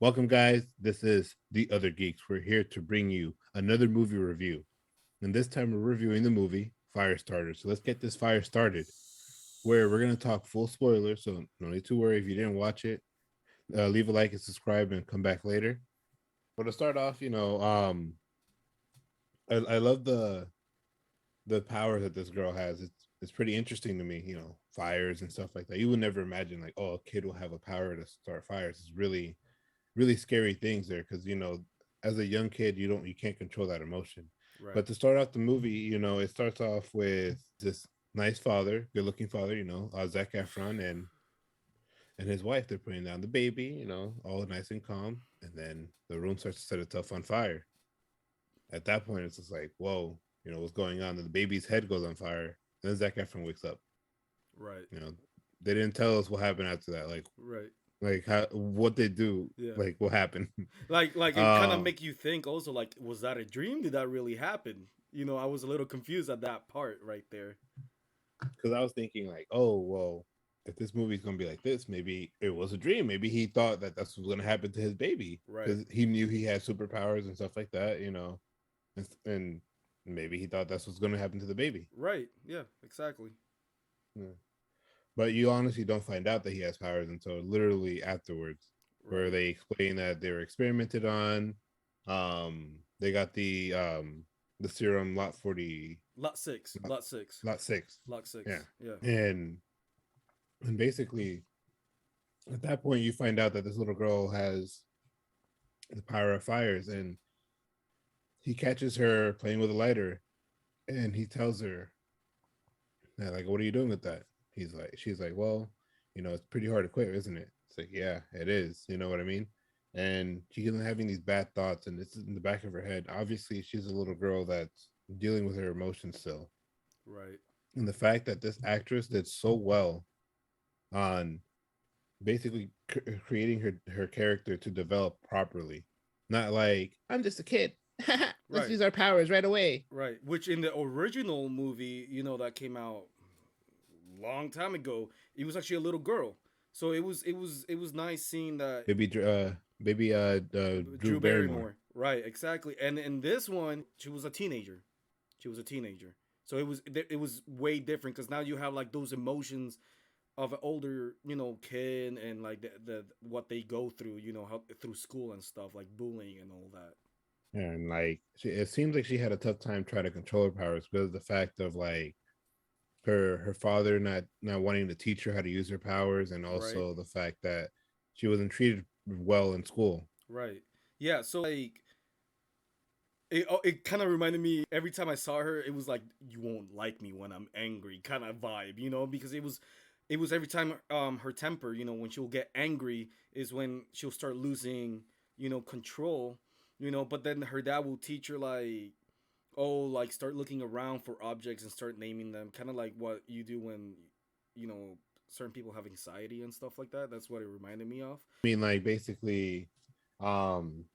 Welcome, guys. This is the Other Geeks. We're here to bring you another movie review. And this time we're reviewing the movie Firestarter. So let's get this fire started. Where we're going to talk full spoilers. So no need to worry if you didn't watch it. Leave a like and subscribe and come back later. But to start off, I love the power that this girl has. It's pretty interesting to me, fires and stuff like that. You would never imagine like, oh, a kid will have a power to start fires. It's really scary things there because as a young kid you can't control that emotion. Right. But to start off the movie, it starts off with this nice father, good looking father, Zac Efron and his wife. They're putting down the baby, all nice and calm, and then the room starts to set itself on fire. At that point it's just like, whoa, what's going on? And the baby's head goes on fire. Then Zac Efron wakes up. Right. you know they didn't tell us what happened after that, Right. like how what they do, Yeah. like what happened. Like it kind of um make you think also like was that a dream? Did that really happen? I was a little confused at that part right there. because I was thinking like, oh well, if this movie's gonna be like this, maybe it was a dream. Maybe he thought that that's what's gonna happen to his baby Right. because he knew he had superpowers and stuff like that, and maybe he thought that's what's gonna happen to the baby. Right. Yeah, exactly. Yeah. But you honestly don't find out that he has powers until literally afterwards, where Right. they explain that they were experimented on. They got the serum lot 40, Lot 6. lot, Lot 6. lot 6. Lot Yeah. 6. Yeah. And basically at that point you find out that this little girl has the power of fires, and he catches her playing with a lighter, and he tells her that, like, what are you doing with that? She's like, well, it's pretty hard to quit, isn't it? It's like, yeah, it is, you know what I mean? And she's having these bad thoughts, and it's in the back of her head. Obviously she's a little girl that's dealing with her emotions still. Right. And the fact that this actress did so well on basically creating her character to develop properly, not like, I'm just a kid. Let's Right. use our powers right away. Right. Which in the original movie, that came out long time ago, it was actually a little girl. So it was nice seeing that. Baby Drew Drew Barrymore. Barrymore. Right, exactly. And in this one, she was a teenager. She was a teenager. So it was way different because now you have like those emotions of an older kid, and like the what they go through, how through school and stuff like bullying and all that. And like it seems like she had a tough time trying to control her powers because of the fact of like her father not wanting to teach her how to use her powers, and Right. also the fact that she wasn't treated well in school. Right. Yeah. So like it kind of reminded me every time I saw her, it was like you won't like me when I'm angry kind of vibe, because it was every time her temper, when she'll get angry is when she'll start losing, control, but then her dad will teach her like, oh, like start looking around for objects and start naming them, kind of like what you do when you know certain people have anxiety and stuff like that. That's what it reminded me of. I mean, like basically, um,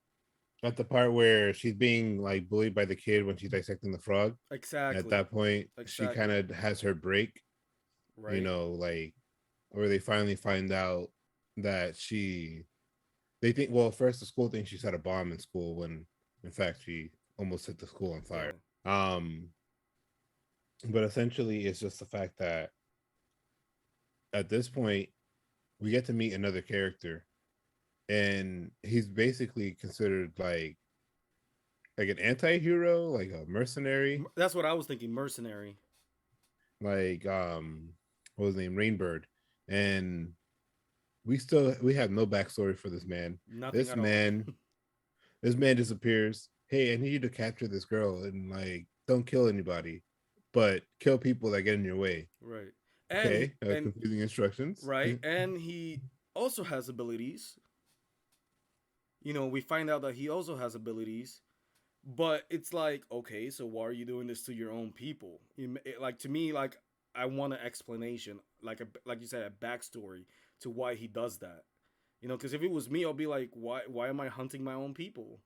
at the part where she's being like bullied by the kid when she's dissecting the frog. At Exactly. that point, she kind Exactly. of has her break, Right. like where they finally find out that they think, well, first the school thinks she set a bomb in school when in fact she almost set the school on fire. Yeah. Um, but essentially it's just the fact that at this point we get to meet another character, and he's basically considered like an anti-hero, like a mercenary, That's what I was thinking. Mercenary. like what was his name, Rainbird. And we have no backstory for this man. Nothing This at all. man this man disappears. Hey, I need you to capture this girl and like don't kill anybody, but kill people that get in your way. Right. And he Okay, and confusing instructions. right, and he also has abilities. We find out that he also has abilities, but it's like, okay, so why are you doing this to your own people? Like to me, like I want an explanation, like you said, a backstory to why he does that. Because if it was me, I'll be like, why am I hunting my own people?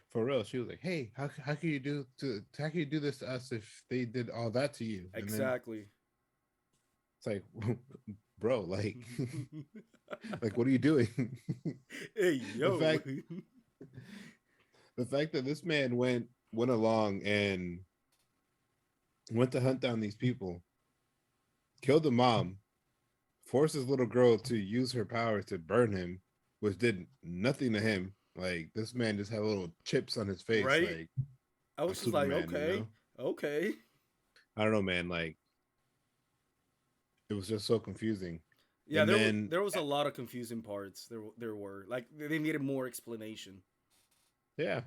For real, she was like, "Hey, how can you do this to us if they did all that to you?" And then Exactly. it's like, bro, like, like what are you doing? Hey the yo. fact the fact that this man went along and went to hunt down these people, killed the mom, forced his little girl to use her power to burn him, which did nothing to him. Like this man just had little chips on his face, Right? like I I'm was just like, Superman, you okay, know? okay. I don't know, man. Like it was just so confusing. Yeah, And then there was a lot of confusing parts. There were like they needed more explanation. yeah.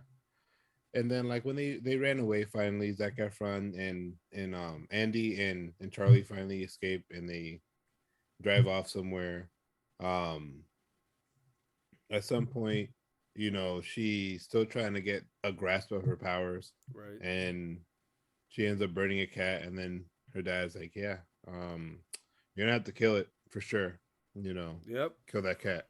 And then like when they ran away finally, Zac Efron and Andy and Charlie finally escape and they drive off somewhere. Um at some point, she's still trying to get a grasp of her powers Right. and she ends up burning a cat and then her dad's like, yeah, you're gonna have to kill it for sure, you know, Yep. kill that cat.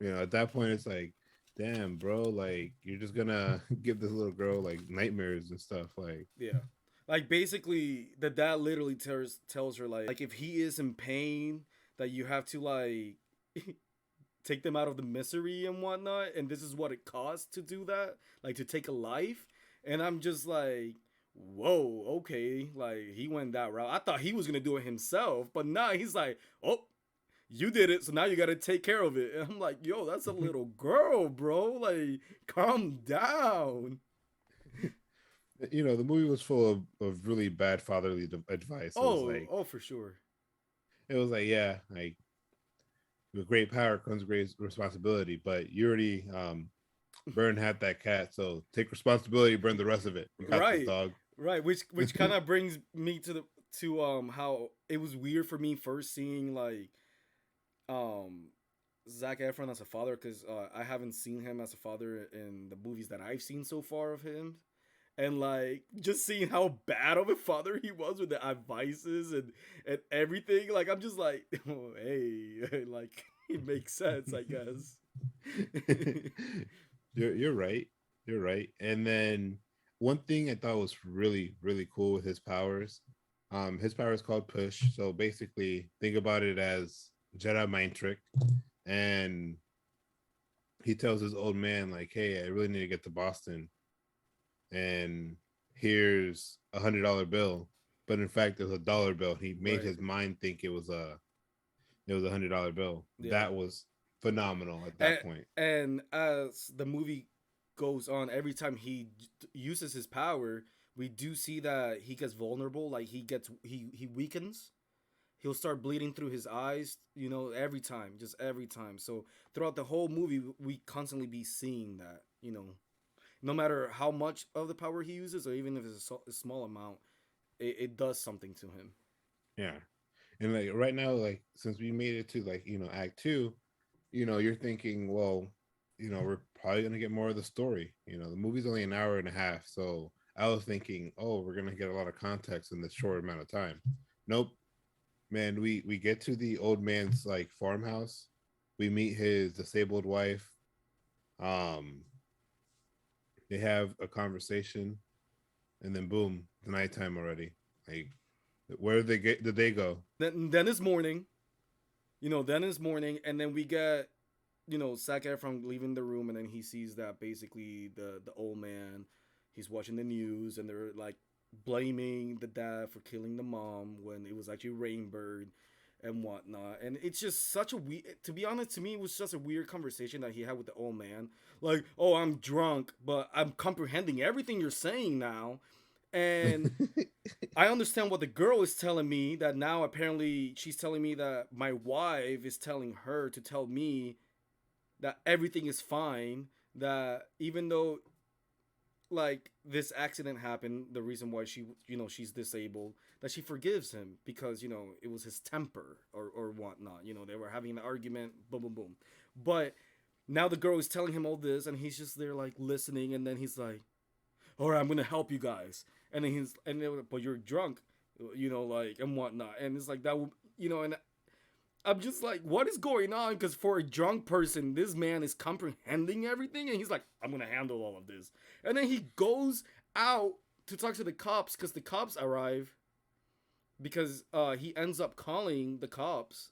At that point it's like, damn, bro, like you're just gonna give this little girl like nightmares and stuff. Like, Yeah. Like basically the dad literally tells her like if he is in pain that you have to like take them out of the misery and whatnot, and this is what it costs to do that, like to take a life. And I'm just like, whoa, okay, like he went that route. I thought he was gonna do it himself, but now he's like, oh, you did it, so now you gotta take care of it. And I'm like, yo, that's a little girl, bro. Like, calm down. the movie was full of really bad fatherly advice. Oh, for sure. It was like, yeah, like with great power comes great responsibility, but you already burned half that cat, so take responsibility, burn the rest of it. You got this, Right, dog. right. Which kind of brings me to the to how it was weird for me first seeing like um Zac Efron as a father, because I haven't seen him as a father in the movies that I've seen so far of him, and like just seeing how bad of a father he was with the advices and everything. Like I'm just like, oh, hey, like it makes sense, I guess. you're right. You're right. And then one thing I thought was really really cool with his power is called push. So basically, think about it as Jedi mind trick, and he tells his old man like, "Hey, I really need to get to Boston, and here's $100 bill." But in fact, it was $1 bill. He made Right. his mind think it was $100 bill. Yeah. That was phenomenal at and that point. and as the movie goes on, every time he uses his power, we do see that he gets vulnerable. Like he weakens. He'll start bleeding through his eyes. Every time, just every time. So throughout the whole movie, we constantly be seeing that. No matter how much of the power he uses, or even if it's a small amount, it does something to him. Yeah. And like right now, like since we made it to like, act two, you're thinking, well, we're probably gonna get more of the story. The movie's only an hour and a half. So I was thinking, oh, we're gonna get a lot of context in this short amount of time. Nope. Man, we get to the old man's like farmhouse. We meet his disabled wife. Um, they have a conversation, and then boom, the nighttime already. Like, where did they go? Then it's morning. Then it's morning, and then we get Zac Efron leaving the room, and then he sees that basically the old man, he's watching the news, and they're like blaming the dad for killing the mom when it was actually Rainbird and whatnot. And it's just such a weird. To be honest, to me, it was just a weird conversation that he had with the old man. Like, oh, I'm drunk, but I'm comprehending everything you're saying now, and I understand what the girl is telling me, that now apparently she's telling me that my wife is telling her to tell me that everything is fine, that even though like this accident happened, the reason why she's disabled, that she forgives him because it was his temper or whatnot. They were having an argument, boom boom boom. But now the girl is telling him all this, and he's just there like listening, and then he's like, all right, I'm gonna help you guys. And then but you're drunk, like and whatnot. And it's like that, and I'm just like, what is going on? Because for a drunk person, this man is comprehending everything, and he's like, I'm gonna handle all of this. And then he goes out to talk to the cops because the cops arrive, because he ends up calling the cops,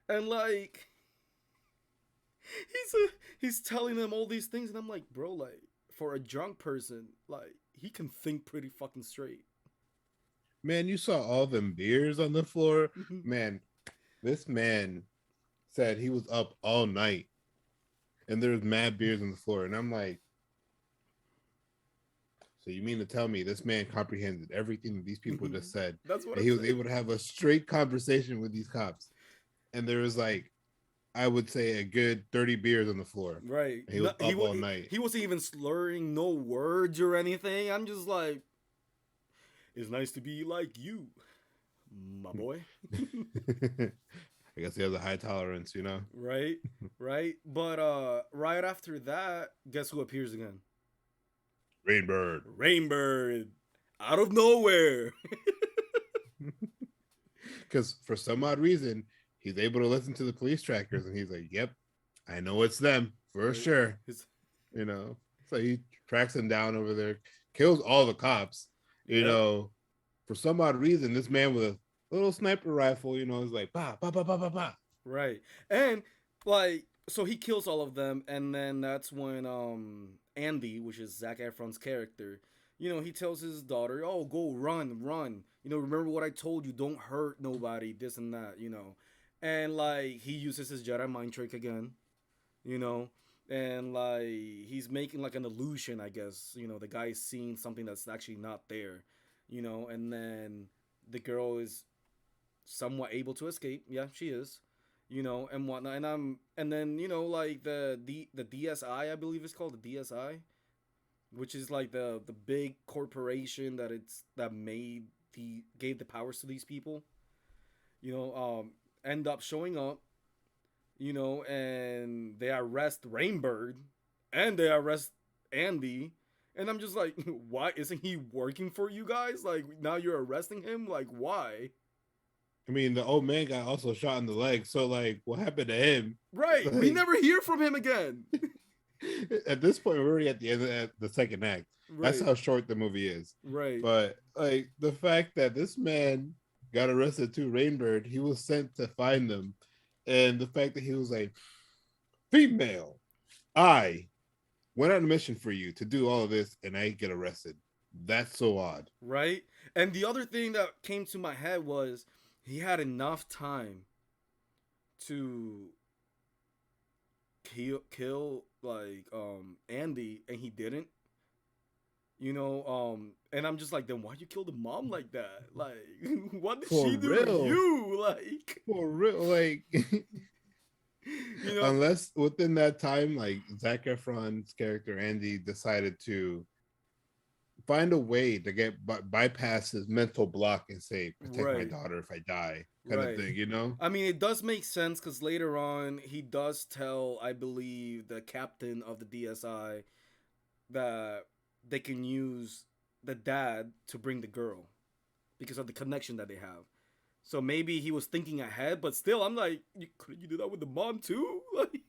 and like He's telling them all these things, and I'm like, bro, like for a drunk person, like he can think pretty fucking straight. Man, you saw all them beers on the floor. Man, this man said he was up all night and there was mad beers on the floor. And I'm like, so you mean to tell me this man comprehended everything that these people just said? That's what And I'm he was saying. able to have a straight conversation with these cops. And there was like, I would say a good 30 beers on the floor. Right. And he was up all night. He wasn't even slurring no words or anything. I'm just like, it's nice to be like you, my boy. I guess he has a high tolerance, you know? Right, right. But right after that, guess who appears again? Rainbird. Rainbird, out of nowhere. Because for some odd reason, he's able to listen to the police trackers, and he's like, "Yep, I know it's them for Right. sure." You know, so he tracks them down over there, kills all the cops. You Yep. know, for some odd reason, this man with a little sniper rifle, you know, is like, "Bah, bah, bah, bah, bah, bah." Right. And like so he kills all of them, and then that's when Andy, which is Zac Efron's character, you know, he tells his daughter, "Oh, go run, run. You know, remember what I told you, don't hurt nobody, this and that, you know." And like he uses his Jedi mind trick again, you know, and like he's making like an illusion, I guess, you know, the guy's seeing something that's actually not there, you know, and then the girl is somewhat able to escape. Yeah, she is. You know, and whatnot. And then, you know, like the DSI, I believe it's called the DSI, which is like the big corporation that made the gave the powers to these people, you know, end up showing up, you know, and they arrest Rainbird and they arrest Andy. And I'm just like, why isn't he working for you guys? Like now you're arresting him? Like why? I mean, the old man got also shot in the leg. So, like, what happened to him? Right. We Like, never hear from him again. at this point, we're already at the end of the second act. That's Right. how short the movie is. Right. But like the fact that this man got arrested too, Rainbird, he was sent to find them, and the fact that he was like, "Female, I went on a mission for you to do all of this, and I get arrested." That's so odd. Right. And the other thing that came to my head was he had enough time to kill like Andy and he didn't. You know, and I'm just like, then why'd you kill the mom like that? Like, what did For she do to real. you? Like, For real, like you know, unless within that time, like Zac Efron's character Andy decided to find a way to get bypass his mental block and say, "Protect my right, daughter if I die," kind of right. thing, you know? I mean, it does make sense because later on he does tell, I believe, the captain of the DSI that they can use the dad to bring the girl because of the connection that they have. So maybe he was thinking ahead, but still, I'm like, couldn't you do that with the mom too? Like,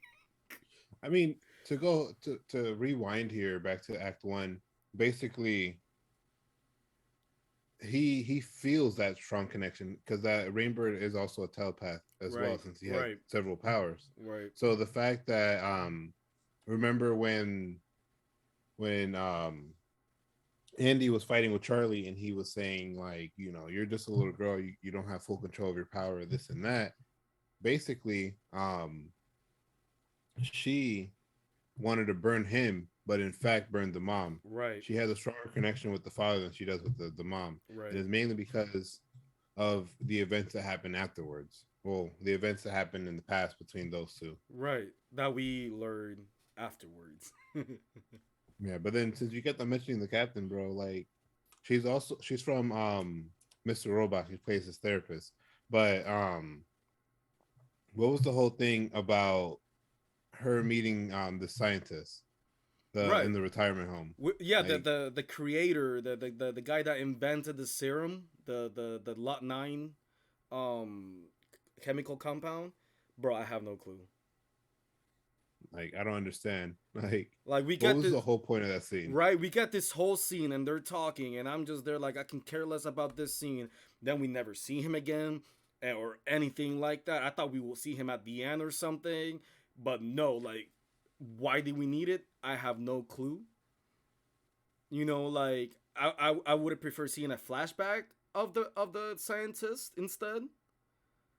I mean, to go to rewind here back to Act One, basically he feels that strong connection because that Rainbird is also a telepath as well right, since he has right, several powers. right, So the fact that remember when Andy was fighting with Charlie and he was saying like, you know, you're just a little girl, you don't have full control of your power, this and that. Basically, she wanted to burn him, but in fact burned the mom. right, She has a stronger connection with the father than she does with the mom. right, And it's mainly because of the events that happened afterwards. Well, the events that happened in the past between those two. right. That we learn afterwards. Yeah, but then since you get them mentioning the captain, bro, like she's from Mr. Robot. She plays his therapist. But what was the whole thing about her meeting the scientist Right. in the retirement home? Yeah, Like, the creator, the guy that invented the serum, the Lot 9 um chemical compound. Bro, I have no clue. I don't understand. Like we What get was this the whole point of that scene? right, we get this whole scene and they're talking and I'm just there like I can care less about this scene. Then we never see him again or anything like that. I thought we will see him at the end or something. But no, like, why did we need it? I have no clue. You know, like I would have preferred seeing a flashback of the scientist instead.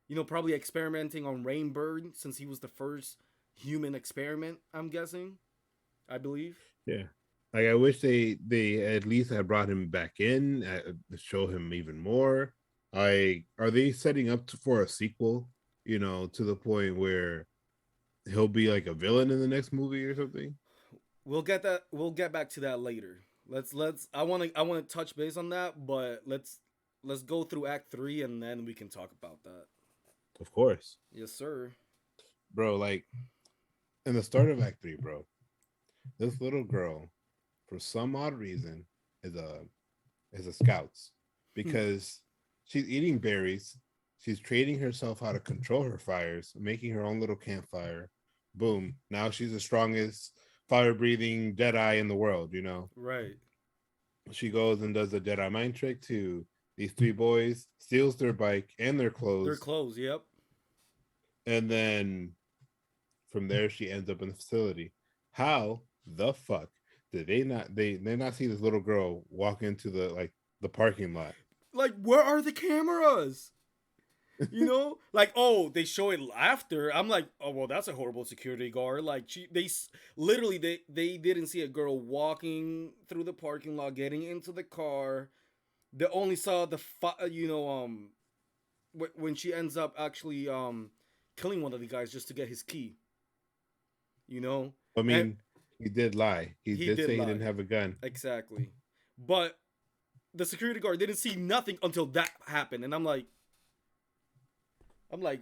You know, probably experimenting on Rainbird since he was the first human experiment. I'm guessing. I believe. Yeah. Like I wish they at least had brought him back in to show him even more. Like, are they setting up for a sequel? You know, to the point where he'll be like a villain in the next movie or something. We'll get that. We'll get back to that later. Let's. I want to touch base on that, but let's go through Act 3 and then we can talk about that. Of course, Yes, sir. bro. Like in the start of Act 3, bro, this little girl, for some odd reason, is a scouts because she's eating berries. She's training herself how to control her fires, making her own little campfire. Boom! Now she's the strongest fire breathing Jedi in the world. You know, Right. she goes and does a Jedi mind trick to these three boys, steals their bike and their Their clothes, clothes. Yep. and then from there she ends up in the facility. How the fuck did they not see this little girl walk into the parking lot? Like, where are the cameras? You know, like, oh, they show it after. I'm like, oh well, that's a horrible security guard. Like, literally they didn't see a girl walking through the parking lot, getting into the car. They only saw when she ends up actually killing one of the guys just to get his key. You know, I and mean, he did lie. He he did did say he lie didn't have a gun. exactly, but the security guard didn't see nothing until that happened, and I'm like,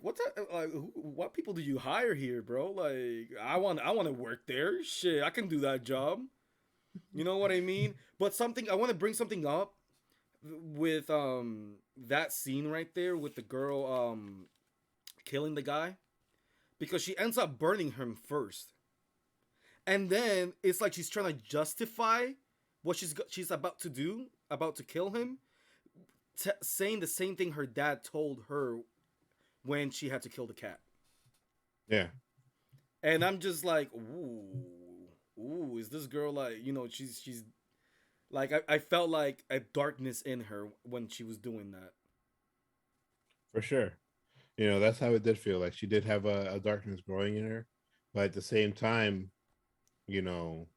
what the, what people do you hire here, bro? Like, I want to work there. Shit, I can do that job. You know what I mean? But something I want to bring something up with that scene right there with the girl killing the guy because she ends up burning him first, and then it's like she's trying to justify what she's about to do, about to kill him, saying the same thing her dad told her when she had to kill the cat. Yeah, And I'm just like, ooh, is this girl like, she's like, I felt like a darkness in her when she was doing that. for sure. You know, that's how it did feel. Like she did have a darkness growing in her, but at the same time, you know,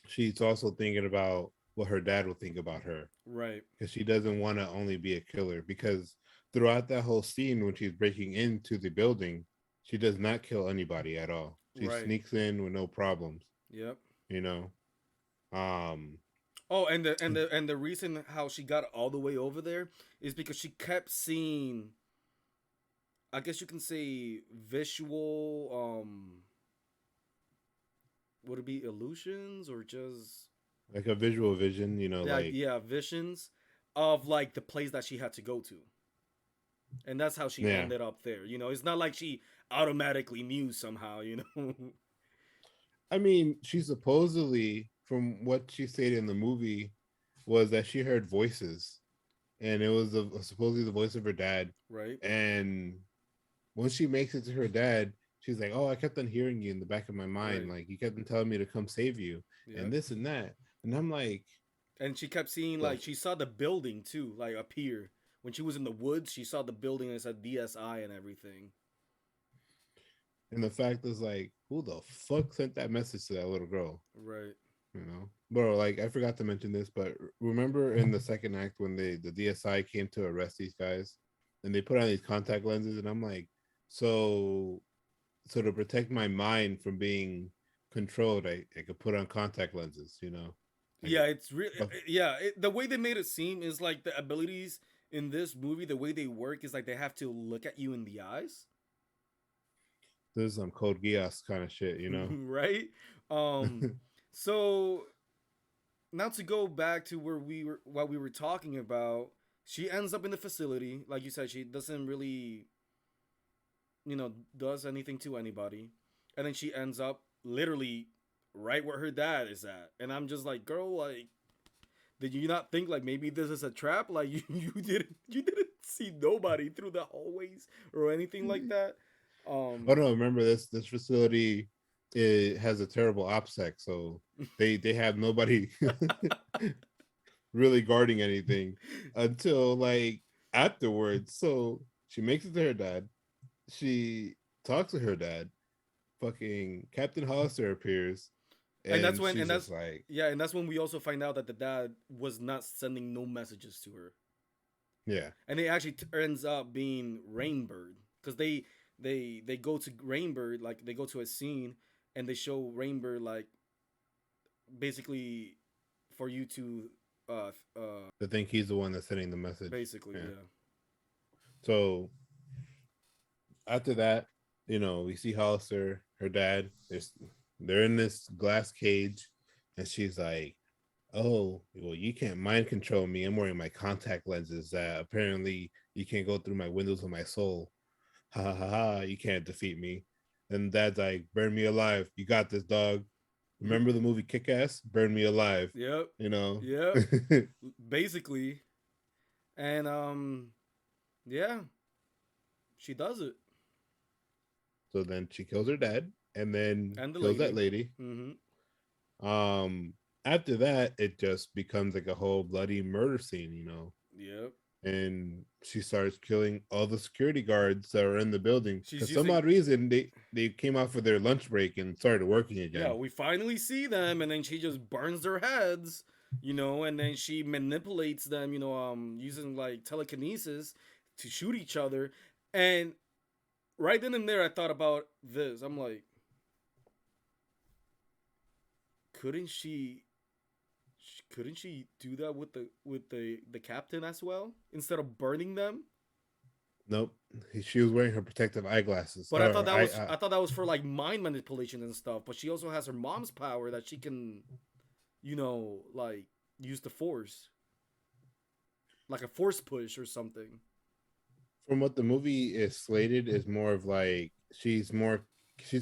she's also thinking about what her dad would think about her Right, because she doesn't want to only be a killer. Because throughout that whole scene, when she's breaking into the building, she does not kill anybody at all. She right, sneaks in with no problems. yep. You know, um, Oh, and the reason how she got all the way over there is because she kept seeing, I guess you can say, visual, would it be illusions or just like a visual vision. You know, that, like yeah, visions of like the place that she had to go to, and that's how she yeah. ended up there. You know, it's not like she automatically knew somehow. You know, I mean, she supposedly, from what she stated in the movie, was that she heard voices, and it was supposedly the voice of her dad. right? And when she makes it to her dad, she's like, "Oh, I kept on hearing you in the back of my mind. Right. Like you kept on telling me to come save you, and Yep. this and that." And I'm like, And she kept seeing, "The." like, she saw the building too, like, appear when she was in the woods. She saw the building and it said DSI and everything. And the fact is, like, who the fuck sent that message to that little girl? Right. You know, bro. Like, I forgot to mention this, but remember in the second act when the DSI came to arrest these guys, and they put on these contact lenses, and I'm like, so to protect my mind from being controlled, I could put on contact lenses. You know, I Yeah, could. it's really, But yeah. The way they made it seem is like the abilities in this movie, the way they work is like they have to look at you in the eyes, this is some Code Geass kind of shit, you know. right? Um, so now to go back to where we were, what we were talking about, she ends up in the facility. Like you said, she doesn't really, does anything to anybody. And then she ends up literally right where her dad is at. And I'm just like, girl, like, did you not think like maybe this is a trap? Like you didn't see nobody through the hallways or anything like that? Oh um no, remember this facility, it has a terrible OPSEC, so they have nobody really guarding anything until like afterwards. So she makes it to her dad. She talks to her dad. Fucking Captain Hollister appears, and that's and when she's and just that's like, yeah, and that's when we also find out that the dad was not sending no messages to her, yeah, and it actually ends up being Rainbird because they go to Rainbird, like they go to a scene and they show Rainbird like basically for you to to think he's the one that's sending the message. basically, Yeah. yeah. So after that, we see Hollister, her dad. They're in this glass cage, and she's like, "Oh, well, you can't mind control me. I'm wearing my contact lenses. That apparently you can't go through my windows of my soul. Ha ha ha ha! You can't defeat me." And Dad's like, "Burn me alive. You got this, dog. Remember the movie Kick Ass? Burn me alive." Yep. You know. Yep. Basically. And yeah, she does it. So then she kills her dad, and then And the kills that lady. lady. Mm-hmm. Um, After that, it just becomes like a whole bloody murder scene. Yep. And she starts killing all the security guards that are in the building She's because some using odd reason they came out for their lunch break and started working yeah, again. we finally see them and then she just burns their heads, and then she manipulates them, using like telekinesis to shoot each other. And right then and there I thought about this. I'm like, couldn't she couldn't she do that with the captain as well instead of burning them? Nope, she was wearing her protective eyeglasses. But Or I, I thought that was for like mind manipulation and stuff. But she also has her mom's power that she can, like use the force, like a force push or something. from what the movie is slated, is more of like she's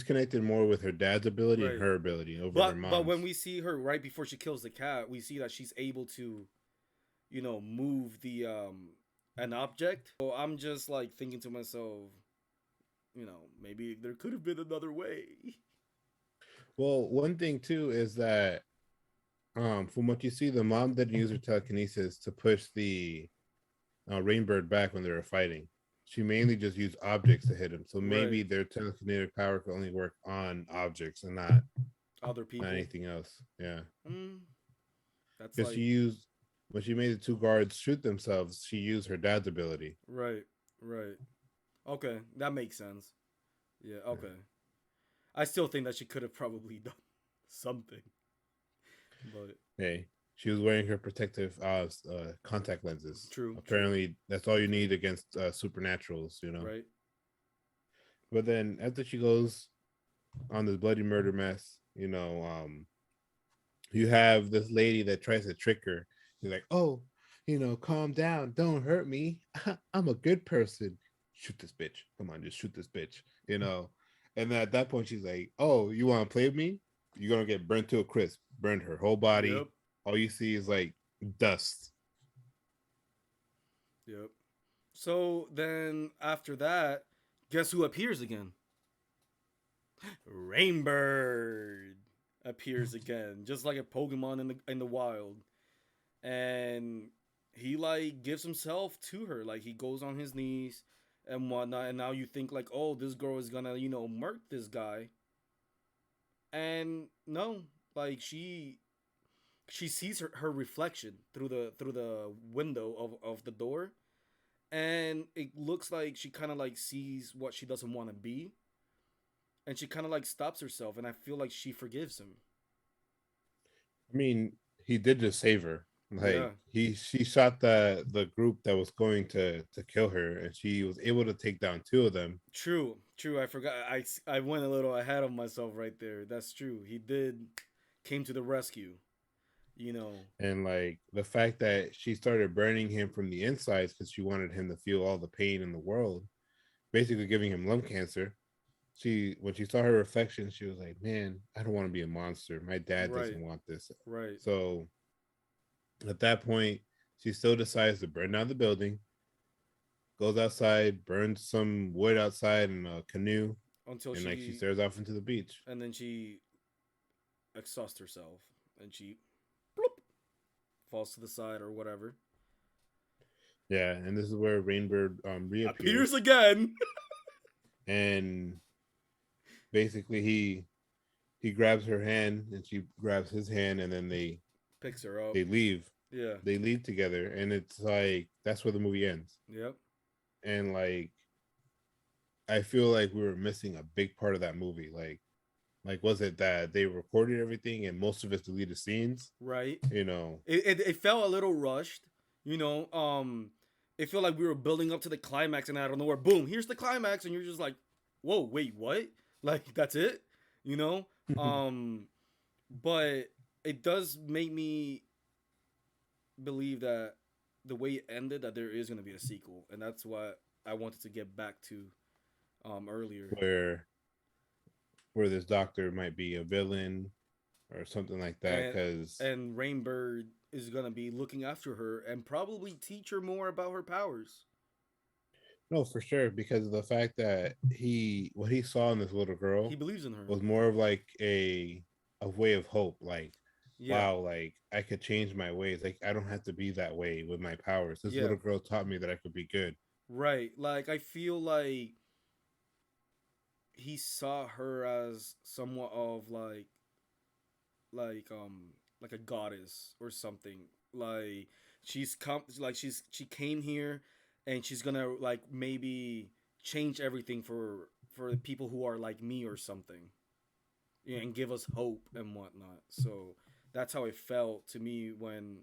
connected more with her dad's ability and Right. her ability over her But when mom's. we see her right before she kills the cat, we see that she's able to, move the an object. So I'm just like thinking to myself, maybe there could have been another way. Well, one thing too is that from what you see, the mom didn't use her telekinesis to push the Rainbird back when they were fighting. She mainly just used objects to hit him. So maybe Right. their telekinetic power could only work on objects and not Other on people. anything else. Yeah. Mm, that's Because she like used, when she made the two guards shoot themselves, she used her dad's ability. right, right. Okay, that makes sense. Yeah, Yeah. okay. I still think that she could have probably done something, but Hey, she was wearing her protective contact lenses. true, true. Apparently, that's all you Okay, need against supernaturals. right. But then after she goes on this bloody murder mess, you have this lady that tries to trick her. She's like, "Oh, calm down, don't hurt me. I'm a good person. Shoot this bitch. Come on, just shoot this bitch." You know. And then at that point, she's like, "Oh, you want to play with me? You're gonna get burnt to a crisp. Burned her whole body. Yep, All you see is like dust." yep. So then after that, guess who appears again? Rainbird appears again, just like a Pokemon in the wild, and he like gives himself to her. Like he goes on his knees and whatnot. And now you think like, oh, this girl is gonna murk this guy, and no, like she sees her reflection through the window of the door, and it looks like she kind of like sees what she doesn't want to be, and she kind of like stops herself, and I feel like she forgives him. I mean, he did just save her. Yeah, Like she shot the group that was going to kill her, and she was able to take down two of them. true, true. I forgot. I went a little ahead of myself right there. That's true. He did came to the rescue. You know. And like the fact that she started burning him from the insides because she wanted him to feel all the pain in the world, basically giving him lung cancer. When she saw her reflection, she was like, "Man, I don't want to be a monster. My dad Right, doesn't want this." right. So at that point, she still decides to burn down the building. goes outside, burns some wood outside in a canoe, until and like she she stares off into the beach. and then she exhausts herself and she bloop, falls to the side or whatever. Yeah, and this is where Rainbird Appears reappears, again. and basically he grabs her hand and she grabs his hand, and then Picks her up. they leave. Yeah. They leave together, and it's like that's where the movie ends. Yep. And like I feel like we were missing a big part of that movie. Like was it that they recorded everything and most of it's deleted scenes? Right. You know, It felt a little rushed. You know, it felt like we were building up to the climax, and out of nowhere, boom, here's the climax, and you're just like, whoa, wait, what? Like that's it? You know, um, but it does make me believe that the way it ended, that there is gonna be a sequel, and that's what I wanted to get back to earlier. where this doctor might be a villain or something like that. And Because and Rainbird is gonna be looking after her and probably teach her more about her powers. no, for sure, because of the fact that what he saw in this little He girl believes in her. was more of like a way of hope. Like, Yeah, wow, like I could change my ways. Like I don't have to be that way with my powers. This yeah, little girl taught me that I could be good. right. Like I feel like he saw her as somewhat of like like a goddess or something. Like she came here and she's gonna like maybe change everything for the people who are like me or something. Yeah, and give us hope and whatnot. So that's how it felt to me when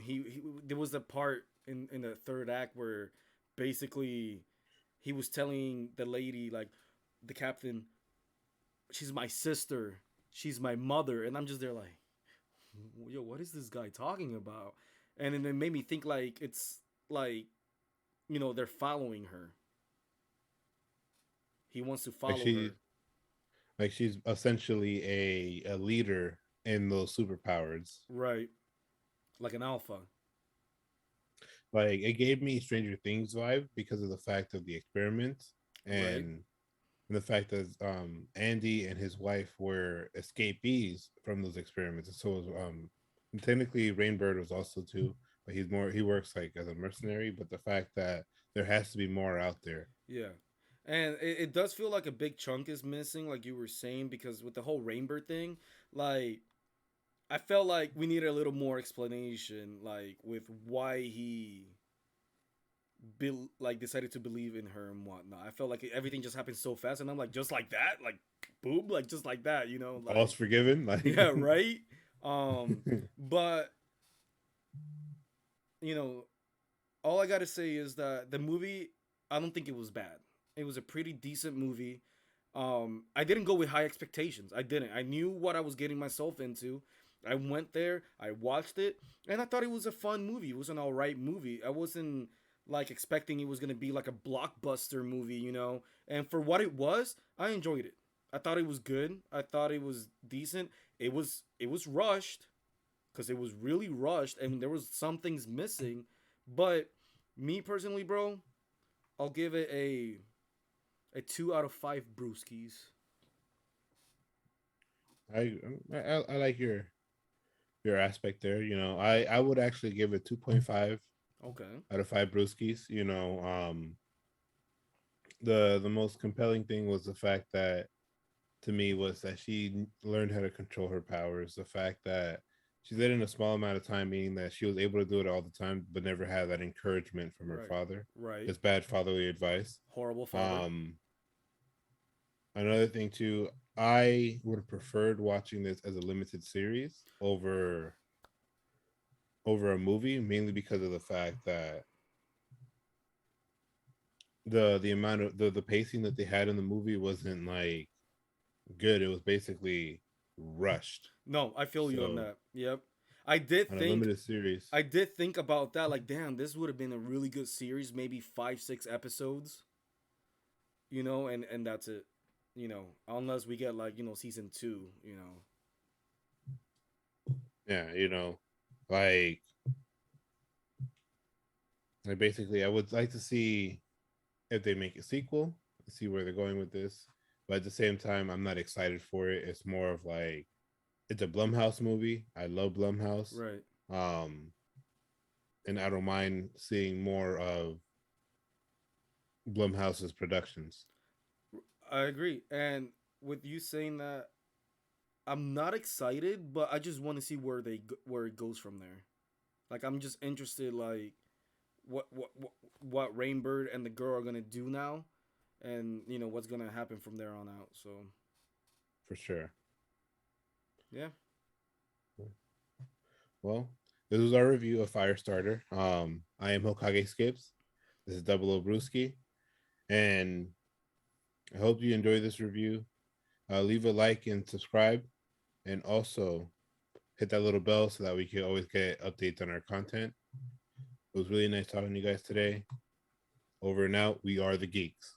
he there was the part in the third act where basically he was telling the lady, like the captain, she's my sister, she's my mother, and I'm just there like, yo, what is this guy talking about? And then it made me think like it's like, they're following her. He wants to Like follow her. she's essentially a leader in those superpowers. Right, like an alpha. Like it gave me Stranger Things vibe because of the fact of the experiments, Right. and the fact that Andy and his wife were escapees from those experiments. And so was and technically Rainbird was also too, but he works like as a mercenary. But the fact that there has to be more out there. Yeah. And it does feel like a big chunk is missing, like you were saying, because with the whole Rainbird thing, like I felt like we needed a little more explanation, like with why he like decided to believe in her and whatnot. I felt like everything just happened so fast, and I'm like, just like that, like boom, like just like that, All's like forgiven. Like yeah, right. But you know, all I gotta say is that the movie, I don't think it was bad. It was a pretty decent movie. I didn't go with high expectations. I didn't. I knew what I was getting myself into. I went there, I watched it, and I thought it was a fun movie. It was an alright movie. I wasn't like expecting it was gonna be like a blockbuster movie. And for what it was, I enjoyed it. I thought it was good. I thought it was decent. It was rushed, because it was really rushed and there was some things missing. But me personally, bro, I'll give it a 2 out of 5 brewskis. I like your aspect there. I would actually give it 2.5 Okay. out of 5 brewskis. The most compelling thing was the fact that to me was that she learned how to control her powers. The fact that she did it in a small amount of time, meaning that she was able to do it all the time, but never had that encouragement from her Right. father. Right. Just bad fatherly advice. Horrible father. Um, Another thing too, I would have preferred watching this as a limited series over a movie, mainly because of the fact that the amount of the pacing that they had in the movie wasn't like good. It was basically rushed. No, I feel you on So that. Yep. I did on a think limited series, I did think about that. Like, damn, this would have been a really good series, maybe 5, 6 episodes. And that's it. Unless we get like season 2. yeah, like Like basically, I would like to see if they make a sequel, see where they're going with this. But at the same time, I'm not excited for it. It's more of like it's a Blumhouse movie. I love Blumhouse. Right. Um, and I don't mind seeing more of Blumhouse's productions. I agree. And with you saying that, I'm not excited, but I just want to see where it goes from there. Like I'm just interested, like what Rainbird and the girl are gonna do now, and what's gonna happen from there on out. So For sure. yeah, Well, this was our review of Firestarter. I am Hokage Skips. This is Double O Brewski, and I hope you enjoy this review. Leave a like and subscribe, and also hit that little bell so that we can always get updates on our content. It was really nice talking to you guys today. Over and out. We are the Geeks.